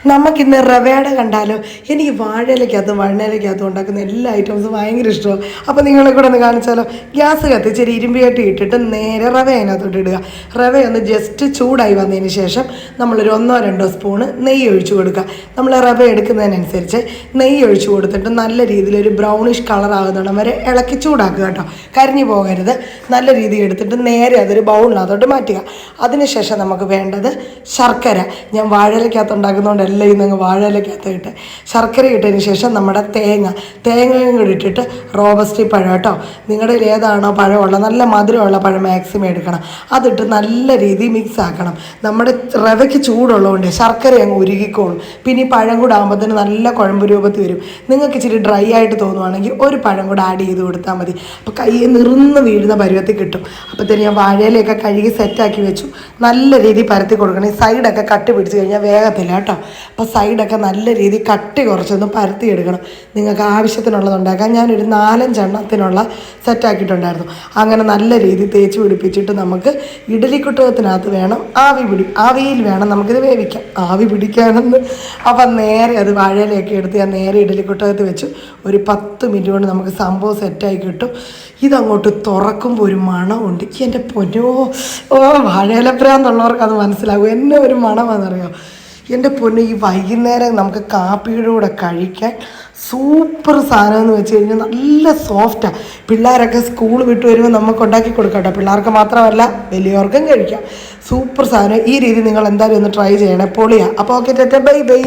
നമുക്കിന്ന് റവയുടെ കണ്ടാലോ. എനിക്ക് വാഴയിലക്കകത്തും വഴുതനയിലക്കകത്തും ഉണ്ടാക്കുന്ന എല്ലാ ഐറ്റംസും ഭയങ്കര ഇഷ്ടമാണ്. അപ്പോൾ നിങ്ങളെ കൂടെ ഒന്ന് കാണിച്ചാലോ. ഗ്യാസ് കത്തിച്ചൊരു ഇരുമ്പിയായിട്ട് ഇട്ടിട്ട് നേരെ റവ അതിനകത്തോട്ട് ഇടുക. റവ ഒന്ന് ജസ്റ്റ് ചൂടായി വന്നതിന് ശേഷം നമ്മളൊരു 1-2 സ്പൂണ് നെയ്യ് ഒഴിച്ചു കൊടുക്കുക. നമ്മൾ റവ എടുക്കുന്നതിനനുസരിച്ച് നെയ്യ് ഒഴിച്ചു കൊടുത്തിട്ട് നല്ല രീതിയിൽ ഒരു ബ്രൗണിഷ് കളർ ആകുന്നിടം വരെ ഇളക്കി ചൂടാക്കുക കേട്ടോ. കരിഞ്ഞു പോകരുത്. നല്ല രീതിയിൽ എടുത്തിട്ട് നേരെ അതൊരു ബൗളിനകത്തോട്ട് മാറ്റുക. അതിനുശേഷം നമുക്ക് വേണ്ടത് ശർക്കര. ഞാൻ വാഴയിലക്കകത്ത് ഉണ്ടാക്കുന്നതുകൊണ്ട് എല്ലാം ഇന്നങ്ങ് വാഴയിലക്കകത്ത് ഇട്ട് ശർക്കര ഇട്ടതിന് ശേഷം നമ്മുടെ തേങ്ങയും കൂടി ഇട്ടിട്ട് റോബസ്റ്റി പഴം കേട്ടോ. നിങ്ങളുടെ ഏതാണോ പഴമുള്ളത് നല്ല മധുരമുള്ള പഴം മാക്സിമം എടുക്കണം. അതിട്ട് നല്ല രീതിയിൽ മിക്സ് ആക്കണം. നമ്മുടെ റവയ്ക്ക് ചൂടുള്ളതുകൊണ്ട് ശർക്കര അങ്ങ് ഉരുകിക്കോളും. പിന്നെ ഈ പഴം കൂടെ ആകുമ്പോഴത്തേന് നല്ല കുഴമ്പ് രൂപത്തിൽ വരും. നിങ്ങൾക്ക് ഇച്ചിരി ഡ്രൈ ആയിട്ട് തോന്നുവാണെങ്കിൽ ഒരു പഴം കൂടെ ആഡ് ചെയ്ത് കൊടുത്താൽ മതി. അപ്പോൾ കയ്യിൽ നിറന്ന് വീഴുന്ന പരുവത്തിൽ കിട്ടും. അപ്പോഴത്തേന് ഞാൻ വാഴയിലൊക്കെ കഴുകി സെറ്റാക്കി വെച്ചു. നല്ല രീതിയിൽ പരത്തി കൊടുക്കണം. ഈ സൈഡൊക്കെ കട്ടി പിടിച്ച് കഴിഞ്ഞാൽ വേഗത്തില്ല കേട്ടോ. അപ്പോൾ സൈഡൊക്കെ നല്ല രീതിയിൽ കട്ടി കുറച്ചൊന്ന് പരത്തിയെടുക്കണം. നിങ്ങൾക്ക് ആവശ്യത്തിനുള്ളത് ഉണ്ടാക്കാം. ഞാനൊരു 4-5 എണ്ണത്തിനുള്ള സെറ്റാക്കിയിട്ടുണ്ടായിരുന്നു. അങ്ങനെ നല്ല രീതിയിൽ തേച്ച് പിടിപ്പിച്ചിട്ട് നമുക്ക് ഇഡലിക്കുട്ടകത്തിനകത്ത് വേണം ആവിയിൽ വേണം നമുക്കിത് വേവിക്കാം. ആവി പിടിക്കാനെന്ന് അപ്പം നേരെ അത് വാഴയിലൊക്കെ എടുത്ത് ഞാൻ നേരെ ഇഡലിക്കുട്ടകത്ത് വെച്ചു. ഒരു 10 മിനിറ്റ് കൊണ്ട് നമുക്ക് സംഭവം സെറ്റായി കിട്ടും. ഇതങ്ങോട്ട് തുറക്കുമ്പോൾ ഒരു മണമുണ്ട്. എൻ്റെ പൊന്നോ, വാഴയിലപ്രാന്നുള്ളവർക്ക് അത് മനസ്സിലാകും. എന്നെ ഒരു മണമാണെന്നറിയാം. എൻ്റെ പൊന്ന്, ഈ വൈകുന്നേരം നമുക്ക് കാപ്പിയുടെ കൂടെ കഴിക്കാൻ സൂപ്പർ സാധനം എന്ന് വെച്ച് കഴിഞ്ഞാൽ നല്ല സോഫ്റ്റാണ്. പിള്ളേരൊക്കെ സ്കൂൾ വിട്ട് വരുമ്പോൾ നമുക്ക് ഉണ്ടാക്കി കൊടുക്കാം കേട്ടോ. പിള്ളേർക്ക് മാത്രമല്ല വലിയവർക്കും കഴിക്കാം. സൂപ്പർ സാധനം. ഈ രീതി നിങ്ങൾ എന്തായാലും ഒന്ന് ട്രൈ ചെയ്യണേ. പൊളിയാണ്. അപ്പോൾ ഓക്കെ, ബൈ ബൈ.